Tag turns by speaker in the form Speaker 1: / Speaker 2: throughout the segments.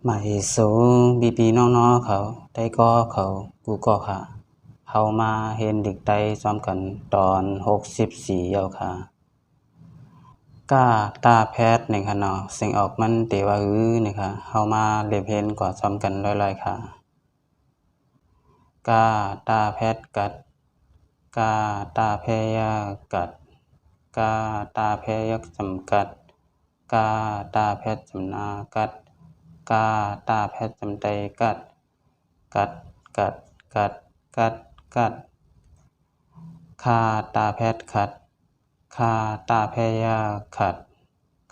Speaker 1: มาเอโซบีปีน้องๆเขาได้ก็เขากูก็ค่ะเฮามาเห็นเด็กไต้ซ้อมกันตอน64เย้าค่ะก้าตาแพทย์นี่ค่ะเนาะเสียงออกมันเตว่านี่ค่ะเฮามาเรียบเห็นกว่าซ้อมกันร้อยๆค่ะก้าตาแพทย์กัดก้าตาแพยากัดก้าตาแพยักจำกัดก้าตาแพทย์จำนากัดกาตาแพทย์จำใจกัดกัดกัดกัดกัดกัดคาตาแพทย์ขัดคาตาแพยาขัด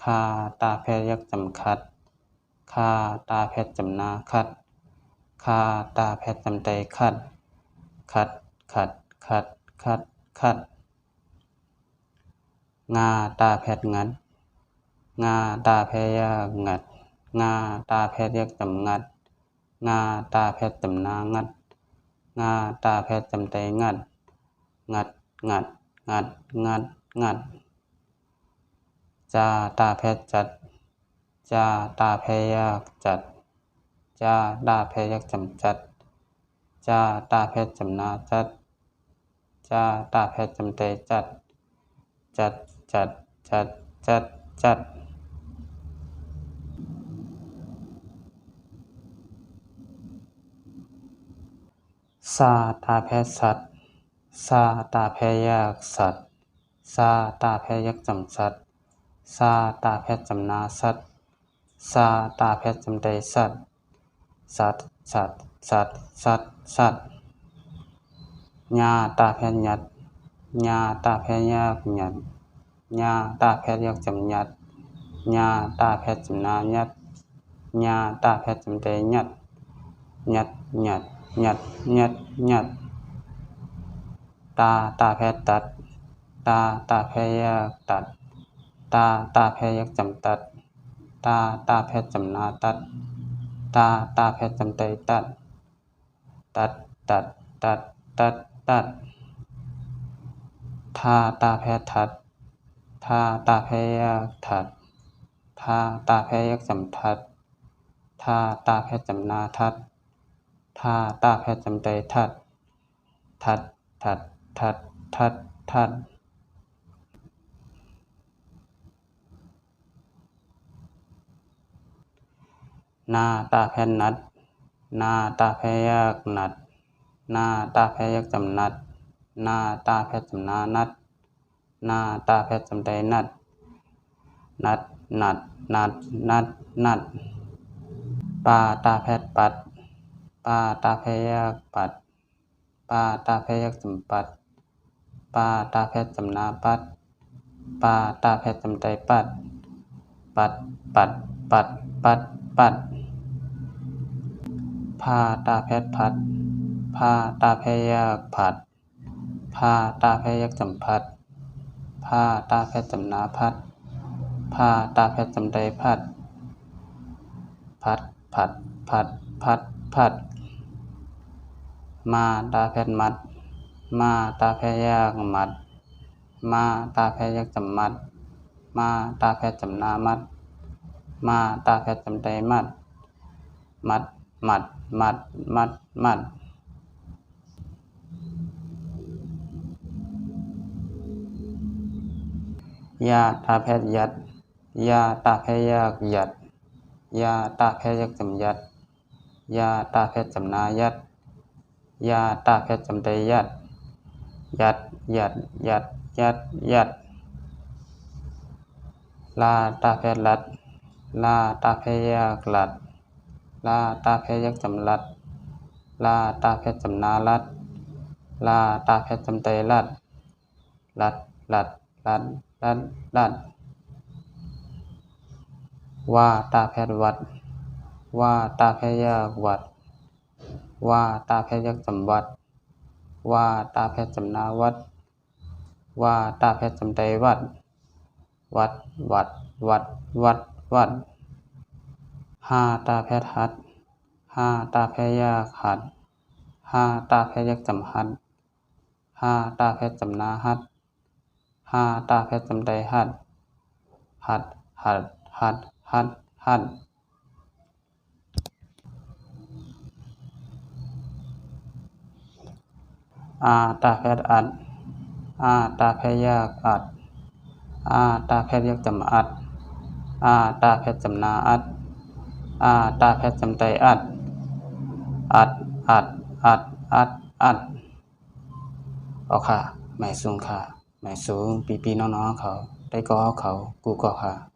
Speaker 1: คาตาแพยักจำขัดคาตาแพทย์จำนาขัดคาตาแพทย์จำใจขัดขัดขัดขัดขัดขัดงาตาแพทย์งัดงาตาแพยางัดงาตาแพทย์ยักจำงัดงาตาแพทย์จำนางัดงาตาแพทย์จำใจงัดงัดงัดงัดงัดงัดจาตาแพทย์จัดจาตาแพยักจัดจาตาแพยักจำจัดจาตาแพทย์จำนาจัดจาตาแพทย์จำใจจัดจัดจัดจัดจัดจัดซาตาแพทย์สัตว์ซาตาแพยักสัตว์ซาตาแพยักจำสัตว์ซาตาแพทย์จำนาสัตว์ซาตาแพทย์จำใจสัตว์สัตว์สัตว์สัตว์สัตว์สัตว์ญาตาแพทย์ยัดญาตาแพยักยัดญาตาแพทย์ยักจำยัดญาตาแพทย์จำนายัดญาตาแพทย์จำใจยัดยัดยัดยัดยัดยัดตาแพทย์ตัดตาแพยักตัดตาแพยักจำตัดตาแพทย์จำนาตัดตาแพทย์จำใจตัดตัดตัดตัดตัดตัดตาแพทย์ทัดตาแพยักทัดตาแพยักจำทัดตาแพทย์จำนาทัดตาแพทย์จำใจทัดทัดทัดทัดทัดทัดนาตาแพทย์นัดนาตาแพยักนัดนาตาแพยักจำนัดนาตาแพทย์จำนานัดนาตาแพทย์จำใจนัดนัดนัดนัดนัดนัดปาตาแพทย์ปัดปาตาแพยักปัดปาตาแพยักจำปัดปาตาแพทย์จำนาปัดปาตาแพทย์จำใจปัดปัดปัดปัดปัดปัดพาตาแพทย์พัดพาตาแพยักผัดพาตาแพยักจำพัดพาตาแพทย์จำนาพัดพาตาแพทย์จำใจพัดพัดผัดผัดผัดผัดมาตาแพทย์มัดมาตาแพยักมัดมาตาแพยักจำมัดมาตาแพทย์จำนามัดมาตาแพทย์จำใจมัดมัดมัดมัดมัดมัดยาตาแพทย์ยัดยาตาแพยักยัดยาตาแพยักจำยัดยาตาแพทย์จำนายัดยาตาแพทย์จำใจยัดยัดยัดยัดยัดยัดลาตาแพทย์ลัดลาตาแพยักลัดลาตาแพยักจำลัดลาตาแพทย์จำนาลัดลาตาแพทย์จำใจลัดลัดลัดลัดลัดลัดว่าตาแพทย์วัดว่าตาแพยักวัดว่าตาแพยักจำวัดว่าตาแพทย์จำนาวัดว่าตาแพทย์จำใจวัดวัดวัดวัดวัดวัดห้าตาแพทย์หัดห้าตาแพยักหัดห้าตาแพยักจำหัดห้าตาแพทย์จำนาหัดห้าตาแพทย์จำใจหัดหัดหัดหัดหัดหัด อาตาแพทย์อัดอาตาแพยากอัดอาตาแพทย์ยักจำอัดอาตาแพทย์จำนาอัดอาตาแพทย์จำไตอัดอัดอัดอัดอัดอัดเอาค่ะหมายสูงค่ะหมายสูงปีๆน้องๆเขาได้ก็เขากูก็ค่ะ